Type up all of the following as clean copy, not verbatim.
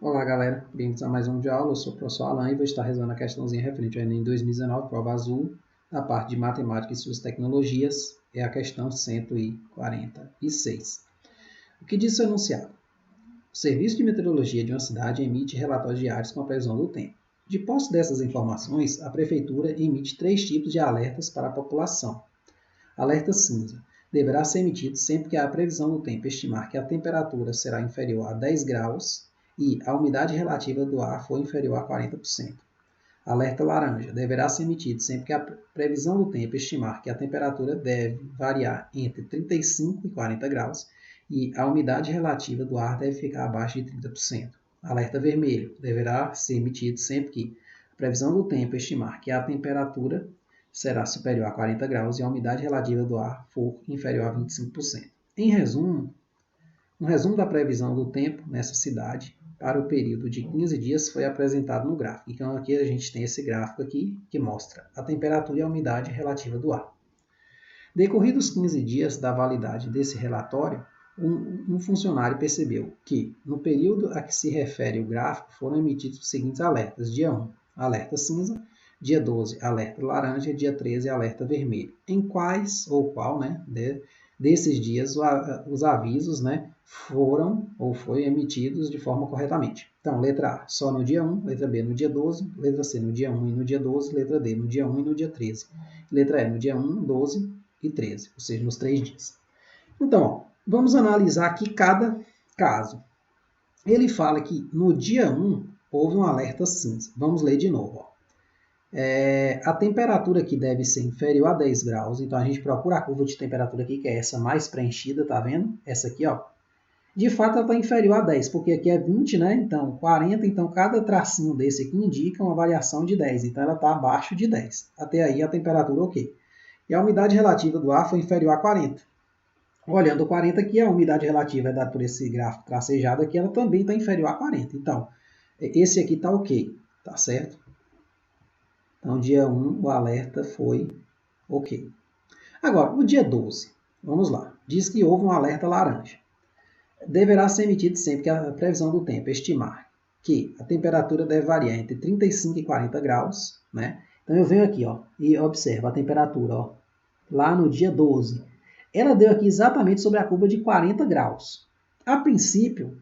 Olá galera, bem-vindos a mais um vídeo aula. Eu sou o professor Alan e vou estar resolvendo a questãozinha referente ao Enem 2019, prova azul, da parte de matemática e suas tecnologias, é a questão 146. O que diz o enunciado? O Serviço de Meteorologia de uma cidade emite relatórios diários com a previsão do tempo. De posse dessas informações, a Prefeitura emite 3 tipos de alertas para a população. Alerta cinza. Deverá ser emitido sempre que a previsão do tempo estimar que a temperatura será inferior a 10 graus e a umidade relativa do ar for inferior a 40%. Alerta laranja. Deverá ser emitido sempre que a previsão do tempo estimar que a temperatura deve variar entre 35 e 40 graus e a umidade relativa do ar deve ficar abaixo de 30%. Alerta vermelho. Deverá ser emitido sempre que a previsão do tempo estimar que a temperatura será superior a 40 graus e a umidade relativa do ar for inferior a 25%. Em resumo, um resumo da previsão do tempo nessa cidade para o período de 15 dias foi apresentado no gráfico. Então aqui a gente tem esse gráfico aqui que mostra a temperatura e a umidade relativa do ar. Decorridos 15 dias da validade desse relatório, um funcionário percebeu que, no período a que se refere o gráfico, foram emitidos os seguintes alertas. Dia 1, alerta cinza. Dia 12, alerta laranja. Dia 13, alerta vermelho. Em quais ou qual, né, desses dias os avisos, né, foram ou foi emitidos de forma corretamente. Então, letra A, só no dia 1, letra B no dia 12, letra C no dia 1 e no dia 12, letra D no dia 1 e no dia 13, letra E no dia 1, 12 e 13, ou seja, nos 3 dias. Então, ó, vamos analisar aqui cada caso. Ele fala que no dia 1 houve um alerta cinza. Vamos ler de novo. Ó. A temperatura aqui deve ser inferior a 10 graus, então a gente procura a curva de temperatura aqui, que é essa mais preenchida, tá vendo? Essa aqui, ó. De fato, ela está inferior a 10, porque aqui é 20, né? Então, 40, então cada tracinho desse aqui indica uma variação de 10, então ela está abaixo de 10. Até aí a temperatura ok. E a umidade relativa do ar foi inferior a 40. Olhando o 40 aqui, a umidade relativa é dada por esse gráfico tracejado aqui, ela também está inferior a 40. Então, esse aqui está ok, tá certo? Então, dia 1, o alerta foi ok. Agora, o dia 12, vamos lá. Diz que houve um alerta laranja. Deverá ser emitido sempre que a previsão do tempo estimar que a temperatura deve variar entre 35 e 40 graus, né? Então, eu venho aqui, ó, e observo a temperatura, ó, lá no dia 12. Ela deu aqui exatamente sobre a curva de 40 graus. A princípio,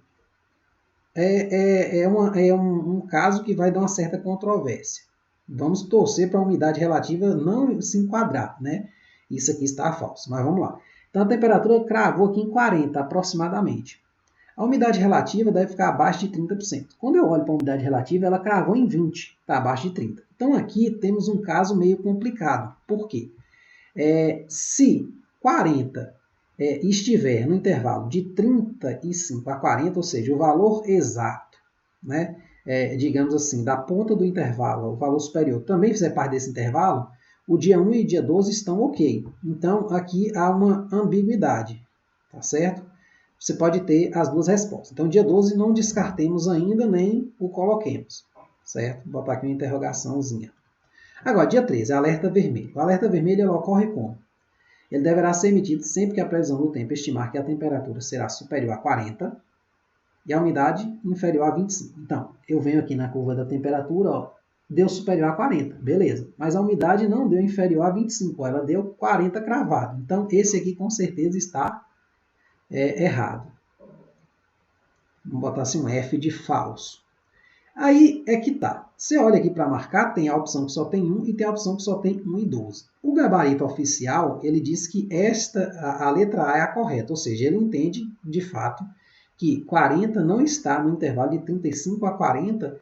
é um caso que vai dar uma certa controvérsia. Vamos torcer para a umidade relativa não se enquadrar, né? Isso aqui está falso, mas vamos lá. Então, a temperatura cravou aqui em 40 aproximadamente. A umidade relativa deve ficar abaixo de 30%. Quando eu olho para a umidade relativa, ela cravou em 20, está abaixo de 30. Então, aqui temos um caso meio complicado. Por quê? Se 40 estiver no intervalo de 35 a 40, ou seja, o valor exato, né, digamos assim, da ponta do intervalo, o valor superior, também fizer parte desse intervalo, o dia 1 e o dia 12 estão ok. Então, aqui há uma ambiguidade, tá certo? Você pode ter as duas respostas. Então, dia 12 não descartemos ainda, nem o coloquemos, certo? Vou botar aqui uma interrogaçãozinha. Agora, dia 13, alerta vermelho. O alerta vermelho ele ocorre como? Ele deverá ser emitido sempre que a previsão do tempo estimar que a temperatura será superior a 40 e a umidade inferior a 25. Então, eu venho aqui na curva da temperatura, ó, deu superior a 40, beleza. Mas a umidade não deu inferior a 25, ela deu 40 cravado. Então, esse aqui com certeza está errado. Vamos botar assim um F de falso. Aí é que tá. Você olha aqui para marcar, tem a opção que só tem 1 e tem a opção que só tem 1 e 12. O gabarito oficial, ele diz que a letra A é a correta, ou seja, ele entende, de fato, que 40 não está no intervalo de 35 a 40,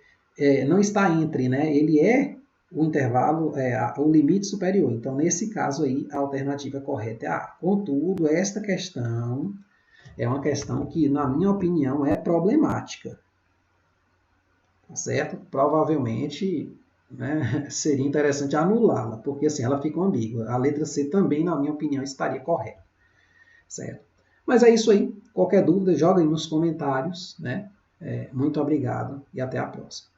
não está entre, né? Ele é o intervalo, o limite superior. Então, nesse caso aí, a alternativa correta é a A. Contudo, esta questão é uma questão que, na minha opinião, é problemática. Tá certo? Provavelmente, né, seria interessante anulá-la, porque assim ela fica ambígua. A letra C também, na minha opinião, estaria correta. Certo? Mas é isso aí. Qualquer dúvida, joga aí nos comentários. Né? Muito obrigado e até a próxima.